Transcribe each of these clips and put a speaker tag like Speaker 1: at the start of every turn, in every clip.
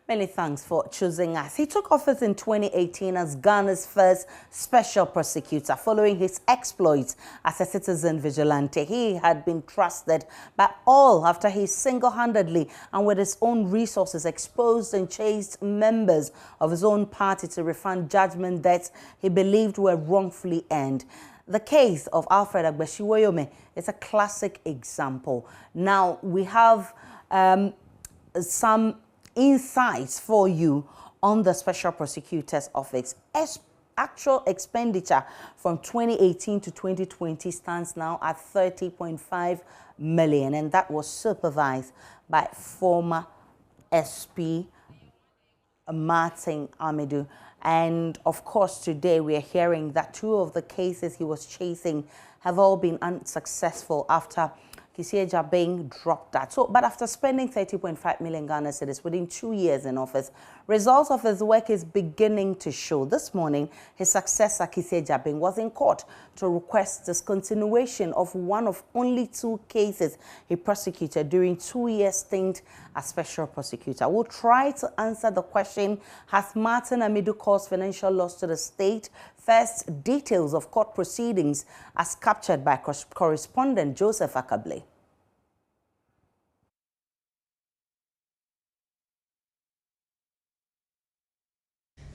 Speaker 1: Many thanks for choosing us. He took office in 2018 as Ghana's first special prosecutor following his exploits as a citizen vigilante. He had been trusted by all after he single-handedly and with his own resources exposed and chased members of his own party to refund judgment debts he believed were wrongfully earned. The case of Alfred Agbeshiwoyome is a classic example. Now, we have some insights for you on the Special Prosecutor's Office. Actual expenditure from 2018 to 2020 stands now at 30.5 million, and that was supervised by former SP Martin Amidu. And of course, today we are hearing that two of the cases he was chasing have all been unsuccessful after Kissie Jabeng dropped that. But after spending 30.5 million Ghana cedis within 2 years in office, results of his work is beginning to show. This morning, his successor, Kissie Jabeng, was in court to request discontinuation of one of only 2 cases he prosecuted during 2-year stint as special prosecutor. We'll try to answer the question, has Martin Amidu caused financial loss to the state? First, details of court proceedings as captured by correspondent Joseph Akable.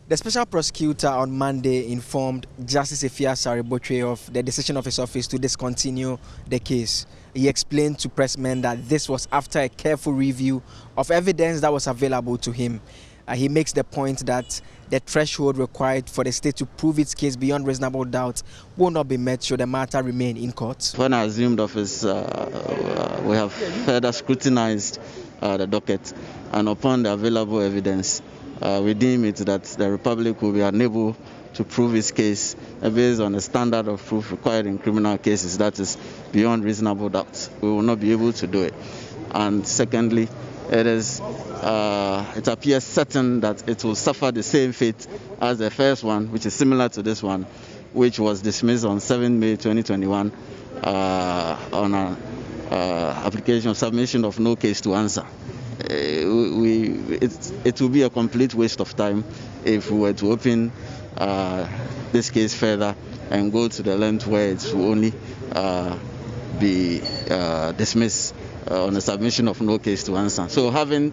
Speaker 2: The special prosecutor on Monday informed Justice Efiasa Aribotwe of the decision of his office to discontinue the case. He explained to pressmen that this was after a careful review of evidence that was available to him. He makes the point that the threshold required for the state to prove its case beyond reasonable doubt will not be met should the matter remain in court.
Speaker 3: When I assumed office, we have further scrutinized the docket, and upon the available evidence, we deem it that the Republic will be unable to prove its case based on the standard of proof required in criminal cases, that is beyond reasonable doubt. We will not be able to do it. And secondly, it appears certain that it will suffer the same fate as the first one, which is similar to this one, which was dismissed on 7 May 2021 on an application of submission of no case to answer. It will be a complete waste of time if we were to open this case further and go to the length where it will only be dismissed on the submission of no case to answer. So having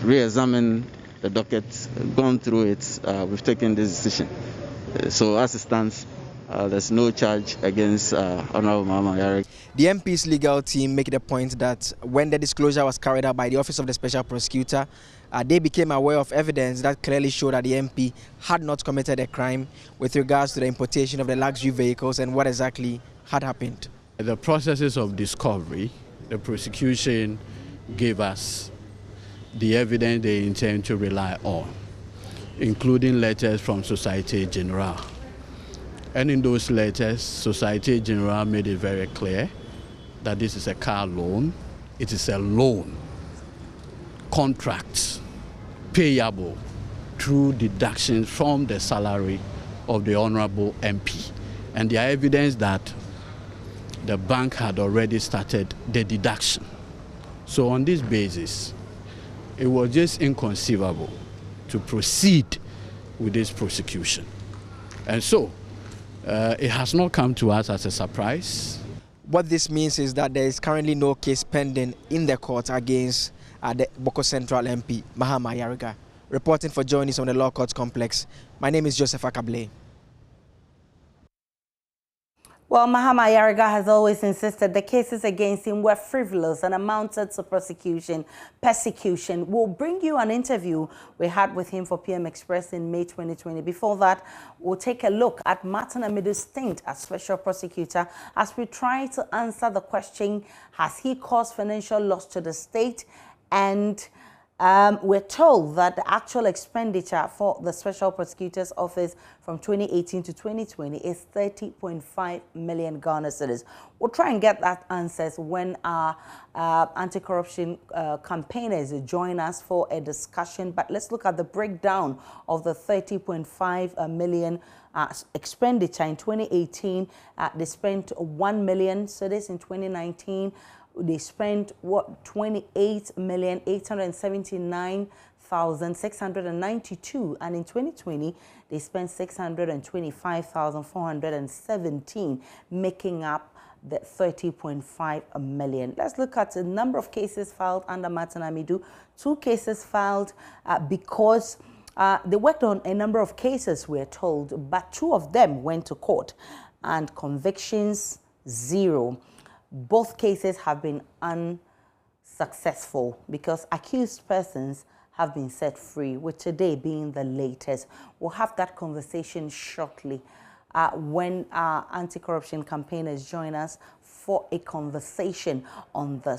Speaker 3: re-examined the docket, gone through it, we've taken this decision. So as it stands, there's no charge against Honorable Mahama Ayariga.
Speaker 2: The MP's legal team make the point that when the disclosure was carried out by the Office of the Special Prosecutor, they became aware of evidence that clearly showed that the MP had not committed a crime with regards to the importation of the luxury vehicles and what exactly had happened.
Speaker 4: The processes of discovery, the prosecution gave us the evidence they intend to rely on, including letters from Societe Generale. And in those letters, Societe Generale made it very clear that this is a car loan. It is a loan, contract, payable through deductions from the salary of the Honorable MP. And there are evidence that the bank had already started the deduction. So on this basis, it was just inconceivable to proceed with this prosecution. And so, it has not come to us as a surprise.
Speaker 2: What this means is that there is currently no case pending in the court against the Boko Central MP, Mahama Ayariga. Reporting for JoyNews on the Law Court Complex, my name is Joseph Akable.
Speaker 1: Well, Mahama Ayariga has always insisted the cases against him were frivolous and amounted to persecution. We'll bring you an interview we had with him for PM Express in May 2020. Before that, we'll take a look at Martin Amidu's stint as special prosecutor as we try to answer the question, has he caused financial loss to the state? And we're told that the actual expenditure for the Special Prosecutor's Office from 2018 to 2020 is 30.5 million Ghana cedis. We'll try and get that answers when our anti-corruption campaigners join us for a discussion. But let's look at the breakdown of the 30.5 million expenditure in 2018. They spent 1 million cedis in 2019. they spent what 28,879,692, and in 2020 they spent 625,417, making up the 30.5 million. Let's look at the number of cases filed under Martin Amidu. 2 cases filed because they worked on a number of cases, we're told, but 2 of them went to court, and convictions 0. Both cases have been unsuccessful because accused persons have been set free, with today being the latest. We'll have that conversation shortly when our anti-corruption campaigners join us for a conversation on this.